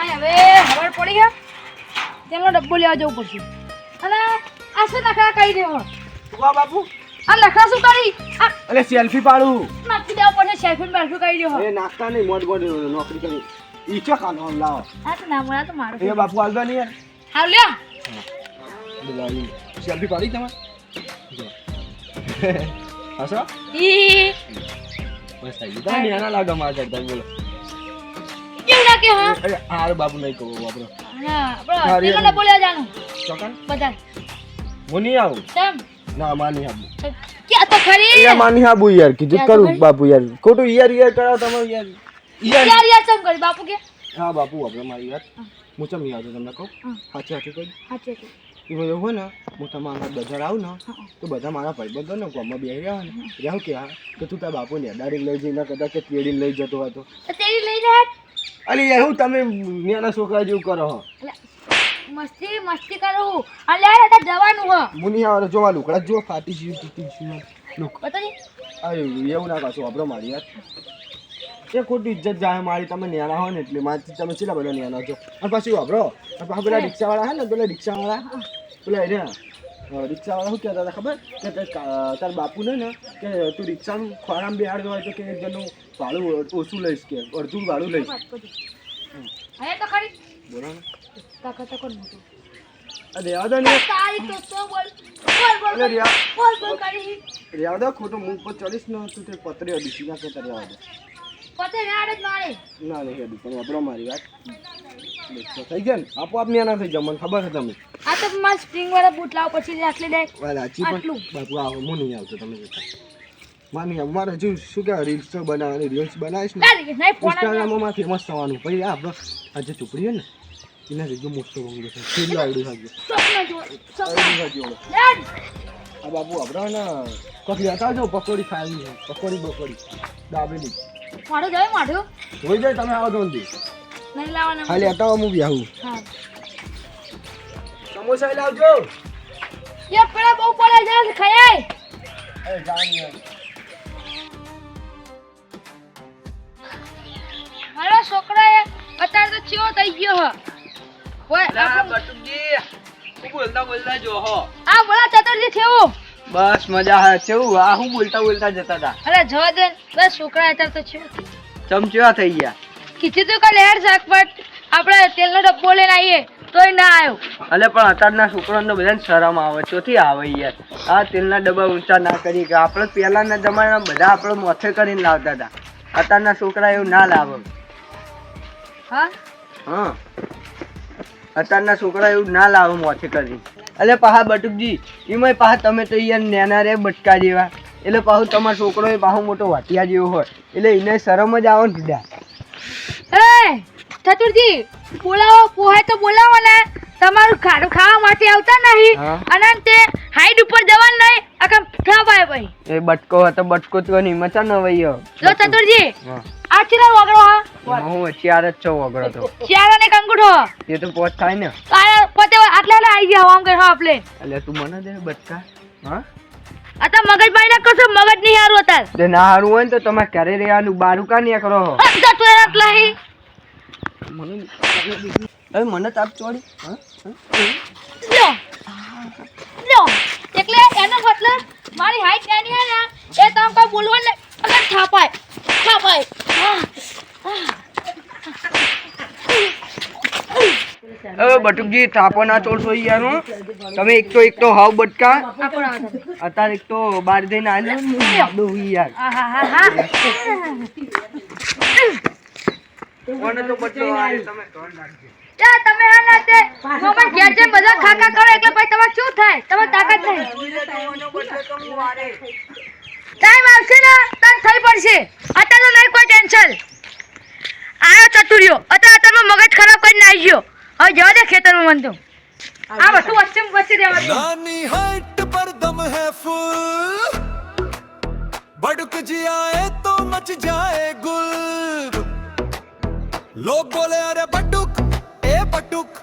My હવે ખબર પડી ગયા તેનો ડબ્બો લેવા જવું પડશે અને આ શું નખરા કરી દેવો વાહ બાપુ આ નખરા શું કરી અલે સેલ્ફી પાડું નાખી દેવો પડશે સેલ્ફી બેલ્ફી કરી દેવો એ નાખતા નહીં મોડ મોડ નોકરી કરી ઈ ચો ખાનો આમ લાવો આ તો ના મળે તો મારો એ બાપુ હાલવા નહીં યાર હાલ લ્યો બોલાવી સેલ્ફી પાડી તમે હસો ઈ બસ થઈ ગયું તમે નાના લાગો માર કરતા બોલો કેવું લાગે હા અરે હાર બાપુ નહીં કહો આપણો હા બરો તેનો ડબ્બો લેવા જાનું ચોકન બધા હું નહીં આવું તેમ ના માની આવું કે આ તો ખરી એ માની આવું યાર કીધું કરું બાપુ યાર ખોટું યાર કરાવ તમે યાર યાર ચમ કરી બાપુ કે હા બાપુ આપણે મારી વાત હું ચમ યાદ તમને કહું સાચી કહી સાચે એમાં એવું હોય ને હું તમારા બજાર આવું ને તો બધા મારા ભાઈબંધો ને ગામમાં બેસી રહ્યા ને રહ્યા કે હા કે તું તારા બાપુને અડાડીને લઈ જઈને કદાચ કે તેડીને લઈ જતો હતો તો તેરી લઈ જા અરે યાર હું તમે નાના છોકરા જેવું કરો હો મસ્તી કરું અલે આ જવાનું હો મુની આવે જોવા લુકડા જો ફાટી જીવ તૂટી જીવ લુક બતાજી અરે એવું ના કાશો આપણો મારી યાર એ ખોટી ઇજ્જત જાય મારી તમે ન્યાના હો ને એટલે મારી તમે ચેલા બધા ન્યાના છો અને પાછું વાપરો પેલા રિક્ષાવાળા હે ને પેલા રિક્ષાવાળા પેલા રિક્ષાવાળા શું કહેતા હતા ખબર કે તાર બાપુને ને કે તું રિક્ષાનું ખોરામ બેહાડતો હોય તો કે એક જણનું ભાડું ઓછું લઈશ કે અડધું ભાડું લઈશ હવે તો ખરી બોલો ને કાકા તો કોણ મોટું અરે યાદ ને તારી તો તો બોલ બોલ કરી યાદ ખોટું મુખ પર ચડીશ ને તું તે પતરી અડીશી ના કે તારે યાદ પતે રાડ જ મારે ના નહીં અડી પણ આપણો મારી વાત થઈ ગયા ને આપોઆપ ના થઈ જાય મને ખબર છે તમે આ તો માર સ્પ્રિંગ વાળા બૂટ લાવ પછી આટલી દે વાલાચી પણ બાપુ આવો હું નહીં આવતો તમે માની અમારે જો શું કે રીલ્સ તો બનાવવાની રીલ્સ બનાવીશ ને ઇન્સ્ટાગ્રામમાં ફેમસ થવાનું પછી આપણો આજે ટુકડી છે ને એના જેજો મોટો બંગલો છે ફીલ આવડું આ બાપુ આપણે ને કોફી હતા જો પકોડી ખાવી છે પકોડી દાબેલી મારું જાય માઠું હોઈ જાય તમે આવો જલ્દી નહીં લાવવાના ખાલી હતા હું બી આવું હા સમોસા લાવજો એ પેલા બહુ પડે જાય ખાય એ જાણી મારા છોકરાએ અત્યારે તો ચેવો થઈ ગયો હ ઓય બટુજી હું બોલતા જો હો આ બોલા ચતુરજી થેવું બસ મજા હે કેવું આ હું બોલતા જતા હતા અરે જવા દે બસ છોકરા અત્યારે તો ચેવું ચમચવા થઈ ગયા કીધું તો કાલે હેડ શાકપટ આપણે તેલનો ડબ્બો લઈને આવીએ તોય ના આવ્યો અલે પણ અત્યારના છોકરાઓને બધાને શરમ આવે ચોથી આવે યાર આ તેલના ડબ્બા ઊંચા ના કરી કે આપણે પહેલાના જમાનામાં બધા આપણે મોથે કરીને લાવતા હતા અત્યારના છોકરા એવું ના લાવે હા અત્યારના છોકરા એવું ના લાવે મોથે કરી અલે પાહા બટુકજી એમાંય પાહા તમે તો યાર નેના રે બટકા જેવા એટલે પાહુ તમારો છોકરો એ પાહુ મોટો વાટિયા જેવો હોય એટલે એને શરમ જ આવે ને દીધા એ ચતુરજી બોલાવો પોહાય તો બોલાવો ને તમારું ખાડું ખાવા માટે આવતા નહીં અને તે હાઈટ ઉપર જવાનું નહીં આખા ખાવાય ભાઈ એ બટકો હતો બટકો તો ની મચા ન વઈયો જો ચતુરજી આ ચીરા વગડો હા હું ચાર જ છો વગડો તો ચાર અને કંગુઠો એ તો પોત થાય ને આ પોતે આટલે આવી ગયા આમ કે હા આપણે એટલે તું મને દે બટકા હા આ તો મગજ ભાઈ ના કશો મગજ નહીં હારું હતા તે ના હારું હોય ને તો તમારે ઘરે રહેવાનું બારું કા નહીં કરો જતો આટલા હી મને મને તાપ ચોડી લ્યો લ્યો એટલે એનો મતલબ મારી હાઈટ નાની હે ને એ તમ કોઈ બોલવા ને અગર થાપાય હવે બટુકજી થાપો ના ચોરસો યાર હું તમે એક તો હાવ બટકા અત્યારે એક તો બાર જઈને આવ્યો યાર કોને તો બટલો આવે તમે ધોન રાખજો યા તમે આ ના તે મોમાં ઘેર જે બધા ખાકા કરો એટલે પછી તમાર શું થાય તમે તાકાત નહીં ટાઈમ આવશે ને તન થઈ પડશે અત્યારે નહીં કોઈ ટેન્શન આયો ચતુર્યો અત્યારે મગજ ખરાબ કરીને આવી ગયો હવે જવા દે ખેતરમાં મન તો આ બધું વચ્ચે રહેવા દે નાની હાઈટ પર દમ હે ફૂલ બડક જી આए तो मच जाए गुल लोग बोले अरे बटुक ए बटुक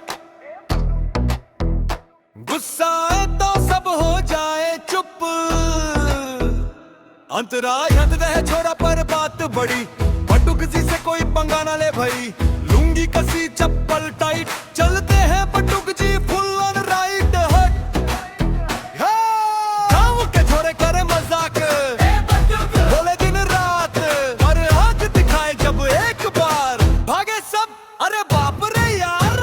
गुस्सा आए तो सब हो जाए चुप अंतरा हद रहे छोरा पर बात बड़ी बटुक जी से कोई पंगा ना ले भाई लुंगी कसी चप्पल टाइट चलते हैं बटुक जी फुल ऑन राइट गाँव के छोरे करे मजाक बोले दिन रात और आग दिखाए जब एक बार भागे सब अरे बाप रे यार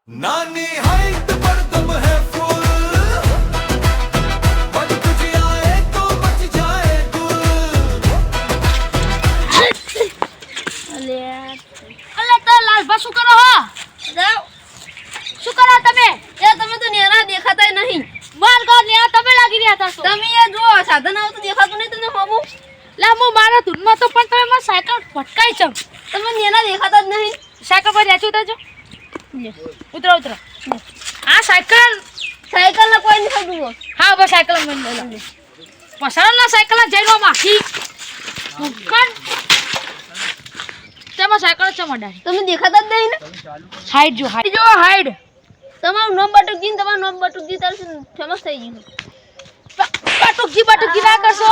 नानी हाइट पर दम है फुल बट तुझे आए तो बच जाए गुल અલે તો લાલભા શું કરો હો શું કરો તમે તમે તો નેરા દેખાતાય નહીં. માલ કો લે તમે લાગી રહ્યા હતા તમે એ જો સાધન આવું તો દેખાતું નહીં તમને હોમું. લા હું મારા ધૂનમાં તો પણ તમે મારી સાયકલ ભટકાઈ છે તમે નેરા દેખાતા જ નહીં. સાયકલ પર રહેજો ઉતરજો ઉતરો ઉતરો આ સાયકલ સાયકલ ને કોઈ નહીં ખબર. હા બસ સાયકલ મને લે પસારના સાયકલ જઈનો માખી મુકન તેમાં સાયકલ છે મડારી તમે દેખાતા જ નહીં ને. હાઈડ જો હાઈડ તમારું નામ બટુકજી ને તમારું નામ બટુકજી તારું ફેમસ થઈ ગયું. બટુકી ના કરશો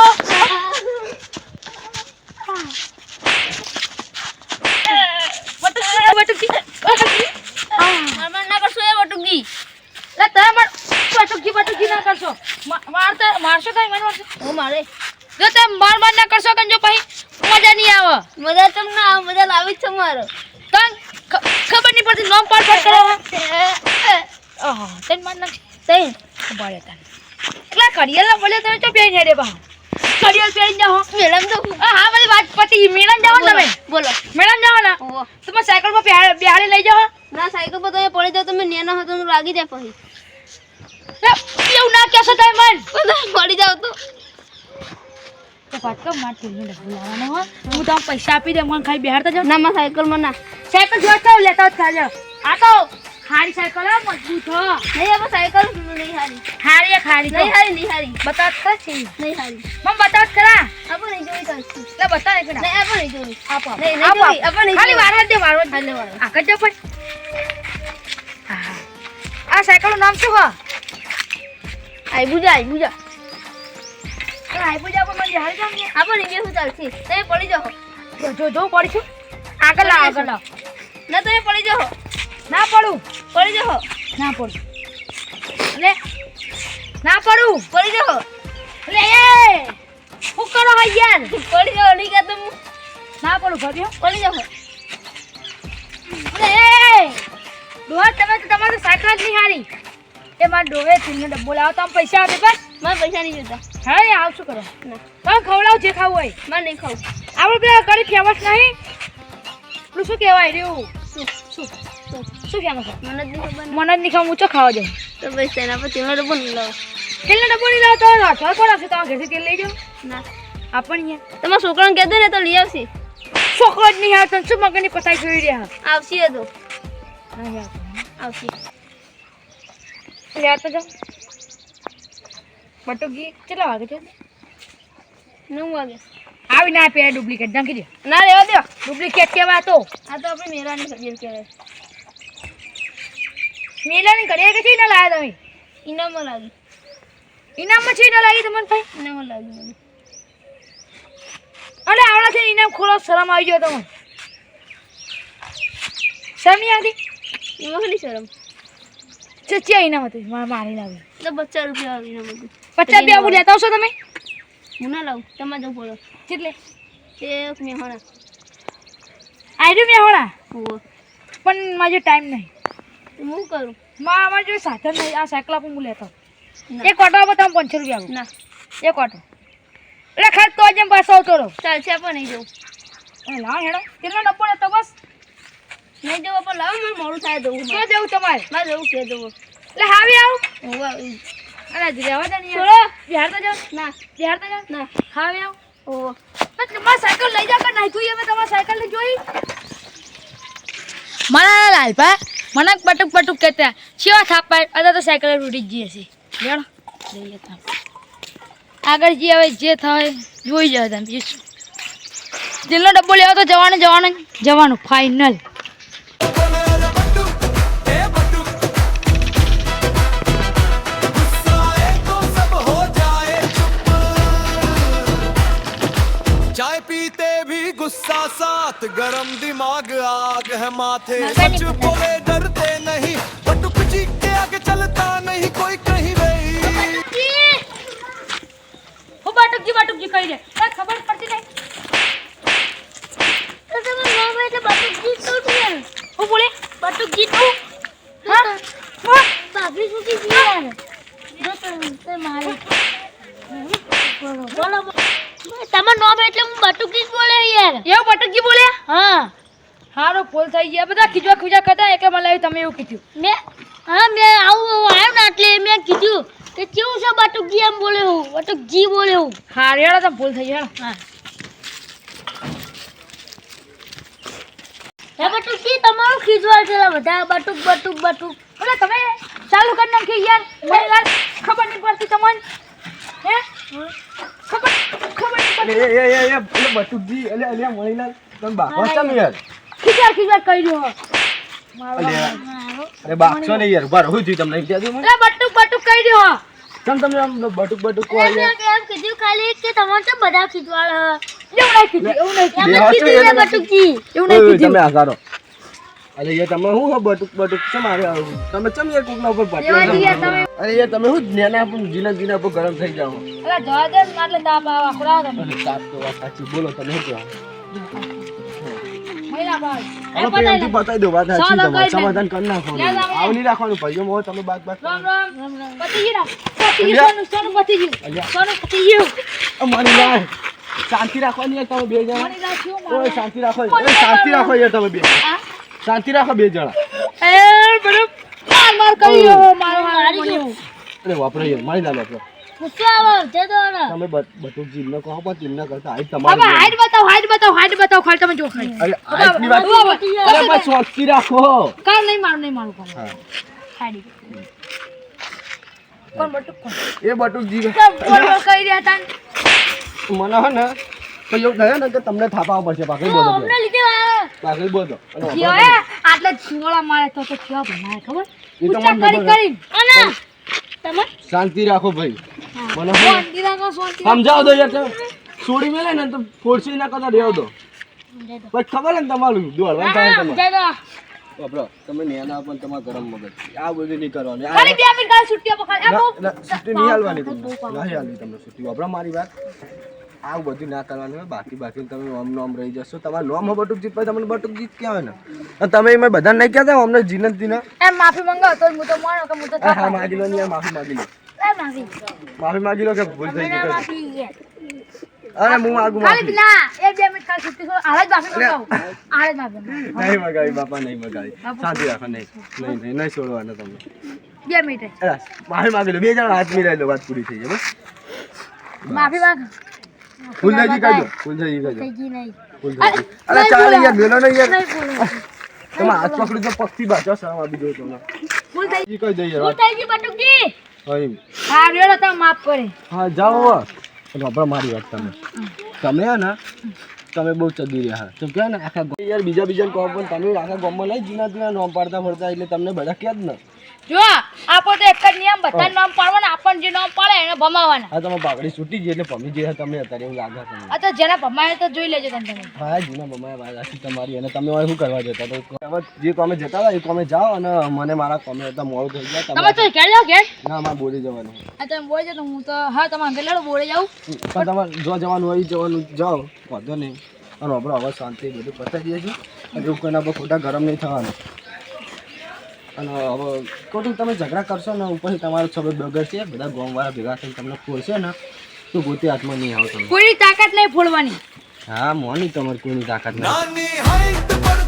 બટુકી મારમાર ના કરશો એ બટુકજી. લા તમે બટુકી ના કરશો મારશો તો મને મારશો હું મારે જો તમે માર ના કરશો કે જો પછી મજા નહીં આવે મજા તમ ના આવે, મજા લાવી જ છે મારે. તન ખબર નહીં પડતી નોમ પાડ કરે ઓહો તન માર નાખ તઈ બોલે તન એટલા કડિયાલા બોલે તમે તો પેઈ ને રે બા કડિયાલ પેઈ જાઓ મેડમ તો હા મારી વાત પતી મેડમ જાઓ તમે બોલો. મેડમ જાઓ ને ઓહો. તમે સાયકલ પર બિહાડી લઈ જાઓ ના સાયકલ પર તમે પડી જાવ તમે નેના હતો તો લાગી જાય પછી. એવું ના કહેશો તમે મન પડી જાવ તો તો પાટકો માર તુલને ડબ્બુ લાવવાનો હો હું તમને પૈસા આપી દે મને ખાલી બિહાડતા જાવ ના માં સાયકલમાં ના. સાયકલ જોતા લેતા જ ખાજો આ તો હારી સાયકલ આ મજબૂત હો નહીં હવે સાયકલ નહીં હારી. હારી એક હારી નહીં હારી નહીં હારી બતાવ ખરા છે નહીં હારી. મમ બતાવ ખરા આપો નહીં જોઈ તો લે બતાવ એક નહીં આપો નહીં જોઈ. આપો નહીં નહીં જોઈ. આપો નહીં ખાલી જોઈ. વાર દે વાર હાલે વાળો. આગળ જો પણ આ સાયકલનું નામ શું હો આઈબુજા આઈબુજા. આઈપુ જાવ મને હારી જાવ ને આપો નહીં બેહું ચાલશે. તમે પડી જાઓ. જો પડીશું આગળ લાવ ના તમે પડી જાઓ. ના પડું પડી જાઓ. ના પડું લે ના પડું પડી જાઓ. લે એ હું કરો હો યાર પડી જાઓ નહીં કે તમે ના પડું ભાગ્યો પડી જાઓ. લે ડોહા તમે તો તમારી સાયકલ જ નહીં હારી એ મારા ડોહે તીરનો ડબ્બો લાવો તમે પૈસા આપે બસ મારે પૈસા નહીં જોતા. હા એ આવ શું કરો ના તમે ખવડાવ જે ખાવું હોય મારે નહીં ખાવું. આપણે પેલા કડી ફેમસ નહીં પેલું શું કહેવાય રહ્યું શું શું શું શું ફેમસ મને જ નહીં ખબર. મને જ નહીં ખાવ હું ચો ખાવા જાઉં તો પૈસા એના પર તેનો ડબ્બો નહીં લાવો. તેલનો ડબ્બો નહીં લાવો તો રાઠવા કોણ આવશે તમારા ઘરેથી તેલ લઈ જાઓ ના આપણને તમારા છોકરાને કહેજો ને તો લઈ આવશે. છોકરો જ નહીં આવતો શું મગજની પતાઈ જોઈ રહ્યા આવશે એ તો નહીં આવતો આવશે. યાર તો જાઓ બટુકી કેટલા વાગે છે 9 વાગે. આવી ના પે ડુપ્લિકેટ ઢંકી દે ના રહેવા દો. ડુપ્લિકેટ કેવા તો આ તો આપણે મેરાની ખબર કહેવાય. મેલાની ઘડિયા કે છે ના લાયા તમે ઇનામમાં લાગી. ઇનામમાં છે ના લાગી તમને ભાઈ ઇનામમાં લાગી મને. અરે આવડા છે ઇનામ ખોલો શરમ આવી ગયો તમને શરમ નહીં આવતી એમાં ખાલી શરમ. ચચ્યા ઇનામ હતું મારી લાવી તો 50 રૂપિયા આવે ઇનામ હતું. 50 રૂપિયા આવું લેતા આવશો તમે હું ના લાવું. તમારે જવું પડે. કેટલે એક મેહાણા. આઈ મેં હોણા હોવો. પણ મારો ટાઈમ નહીં તો હું કરું. મારા જો સાધન નહીં આ સાયકલ આપું હું લેતો ના. એક ઓટો આપો તમે 500 રૂપિયા આપો ના એક ઓટો એટલે ખાસ તો જેમ પાછો આવતો રહો ચાલશે આપો નહીં જવું. લાવ હેડો તેનો ડબ્બો લેતો બસ નહીં જવું પણ લાવો મારે મોડું થાય જવું. ક્યાં જવું તમારે મારે જવું કે જવું. એટલે હાવી આવું હોવો આવી. અને હજી રહેવા દે નહીં છોડો. બિહાર તો જાઓ ના બિહાર તો જાઓ ના હાવી આવું હોવો. તમારી સાયકલ લઈ જા કે નહીં જોઈએ મેં તમારી સાયકલ લઈ જોઈ મારા લાલપા મને પટુક કહેતા શિવા થાપા અત્યારે તો સાયકલ રૂટી જ જઈએ છે જાણો લઈએ થાપ આગળ જે હવે જે થાય જોઈ જાય તમે બીજું દિલનો ડબ્બો લેવો તો જવાનું ફાઇનલ चाय पीते भी गुस्सा साथ गरम दिमाग आग है माथे मगर नहीं सच पता। बोले डरते नहीं बटुक जी के आगे चलता नहीं कोई कहीं नहीं હું બાટુકજી કહી દે તને ખબર પડતી નહીં તો તમારું નામ એટલે બટુકજી તો છે હું બોલે બટુકજી તું હા હા ભાભી શું કીધી યાર જો તો મારે બોલો તમારું નામ એટલે હું બટુકજી જ બોલે યાર એવું બાટુકજી બોલે હા હારો ફૂલ થઈ ગયા બધા ખીજવા કરતા એટલે મને લાગ્યું તમે એવું કીધું મેં આવું આવ્યો ને એટલે મેં કીધું કે કેવું છે બટુકજી એમ બોલે હું બટુકજી બોલે હું હા રેડો તમે ફૂલ થઈ ગયા હા હે બટુકજી તમારું ખીજવા છે બધા બટુક બટુક બટુક એટલે તમે ચાલુ કરી નાખી યાર મને યાર ખબર નહીં પડતી તમને હે ખબર નહીં પડતી એટલે બટુકજી એટલે મણીલાલ તમે બાપો ચમ યાર ખીજવા કહી દો અરે બાપસો નહીં યાર ઉભા રહું છું તમને કહી દઉં એટલે બટુક કહી દો કેમ તમે આમ બટુક કહો યાર એમ કીધું ખાલી કે તમારે તો બધા ખીજવાળ એવું નહીં કીધું એમ બે હાથ કીધું એને બટુકજી એવું નહીં ઓય, કીધું તમે આગારો અરે યાર તમે શું હો બટુક ચમ આવે તમે ચમ યાર કોકના ઉપર એવા જ યાર તમે અરે યાર તમે શું જ્ઞાના પણ જીના ઉપર ગરમ થઈ જાઓ એટલે જવા દે ને એટલે તાપ આવા ખોડા તમે અરે સાત તો વાત સાચી બોલો તમે શું કહો મહિના બાદ હવે પ્રેમથી બતાવી દો વાત સાચી ચાલો, તમારે કઈ સમાધાન કરી નાખો યાર, તમે- આવું નહીં રાખવાનું ભાઈઓ મોં તમે બાત રામ રામ પતી ગયું ને પતી ગયું સોનું પતી ગયું અલ્યા. સોનું પતી ગયું મારી ના શાંતિ રાખવાની યાર તમે બે જણા મણી રાખ્યું ઓય મારે શાંતિ રાખો ઓય શાંતિ રાખો યાર તમે બે હા? શાંતિ રાખો બે જણા એ બધું માર કર્યો મારો મારી હારું અરે વાપરો યાર મારી ના વાપરો ગુસ્સો આવે છે તો ને. તમે બટુક જીને કહો પણ તેમને કરતા હાઈટ હવે તમારી હાઈટ બતાવો ખાલી તમે જો ખાલી અરે હાઈટની વાત હવે, અરે પણ શાંતિ રાખો કાલ નહીં મારું કાલ હા હાડી કોણ બટુક કોણ એ બટુકજી બોલ કહી રહ્યા તા મને હે ને તો એવું થયો ને કે તમને થાપાવવા પડશે પાકડી બોલો અમને લીધે આવે. પાકડી બોલો અને થયો વાપરો. હે આટલે છોળા મારે તો થયો બનાય ખબર એ તો ઊંચા મને કરી ખબર કરી અને તમે શાંતિ રાખો ભાઈ મને શું શાંતિ રાખો શાંતિ રાખો. સમજાવો તો યાર તમે છોડી મેલે ને તો ફોડસી ના કરતા રહેવો દો પછી ખબર ને તમારું દોડવાનું થાય તમારે જય દો. બાપરો તમે નેના પણ તમારા ગરમ મગજ આ બધું નહીં કરવાનું ખાલી 2 મિનિટ કાલ છુટ્ટી આપો ખાલી આપો છૂટી નહીં હાલવાની તમને નહીં હાલવી તમને છૂટી બાપરા મારી વાત આવું બધું ના કરવાનું હોય બાકી તમે નોમ રહી જશો તમારું નોમ હોય બટુક જીત પછી તમને બટુક જીત કહેવાય ને અને તમે એમાં બધા નહીં કહેતા અમને જીનત દીના એમ માફી મંગાવો તો હું તો માનો કે હું તો હા થાપા. માગી લો ને યાર માફી માગી લો એ માફી માફી માગી લો કે ભૂલ થઈ ગઈ માફી ગયા. અરે હું માગું ખાલી માફી ના 2 મિનિટ કાલ છુટ્ટી કરો હાલ જ માફી મંગાવો હાલ જ માફી મંગાવો નહીં મગાવી બાપા નહીં મગાવી શાંતિ રાખો નહીં છોડવાના તમને 2 મિનિટ અરે, માફી માગી લો બે જણા હાથ મિલાવી લો વાત પૂરી થઈ જાય બસ માફી માંગ ફૂલદાજી કહી દો ફૂલદાજી કહી દો થઈ ગઈ નહીં. ફૂલદાજી અરે ચાલે યાર મેલો નહીં યાર નહીં બોલો તમે હાથ પકડી તો પગથી બાજો શરમ આપી દો તમને ભૂલ થઈ ઈ કહી દઈએ શું વાત થઈ ગયું બટુકજી? હા એમ. હા રેડો તમે માફ કરે હા જાઓ હવે બાપરા મારી વાત તમે હે ને તમે બહુ ચડી રહ્યા તો કે ને આખા યાર બીજા કહો પણ તમે આખા ગામમાં નહીં જીના નોમ પાડતા ફરતા એટલે તમને બધા કહે જ ને જો આપો તો એક જ નિયમ બધા નામ પાડવાના આપણ જે નામ પાડે એને ભમાવાના હા તમે પાઘડી છૂટી ગઈ એટલે પમી જે તમે અત્યારે એવું લાગે તમને આ તો જેના ભમાય તો જોઈ લેજો તમે હા જીના મમ્માએ વાત આખી તમારી અને તમે હવે શું કરવા જતા તો હવે જે કોમે જતા હતા એ કોમે જાઓ અને મને મારા કોમે હતા મોડું થઈ ગયા તમે તો ઘેર જાઓ ઘેર ના મારે બોલી જવાનું આ તમે બોલે છે તો હું તો હા તમે અંગે લડો બોલે જાઉં પણ તમારે જો જવાનું હોય ઈ જવાનું જાઓ વાંધો નહીં અને આપણે હવે શાંતિ બધું પતાવી દઈએ છીએ અને એવું કોઈના પર ખોટા ગરમ નહીં થવાનું અને હવે ખોટું તમે ઝઘડા કરશો ને ઉપરથી તમારો છબે બગડશે બધા ગામવાળા ભેગા થઈને તમને ખોલશે ને તો ગોતી હાથમાં નહીં આવો તમે કોઈની તાકાત નહીં ફોડવાની હા મોની તમારે કોઈની તાકાત નહીં नानी हाइट पर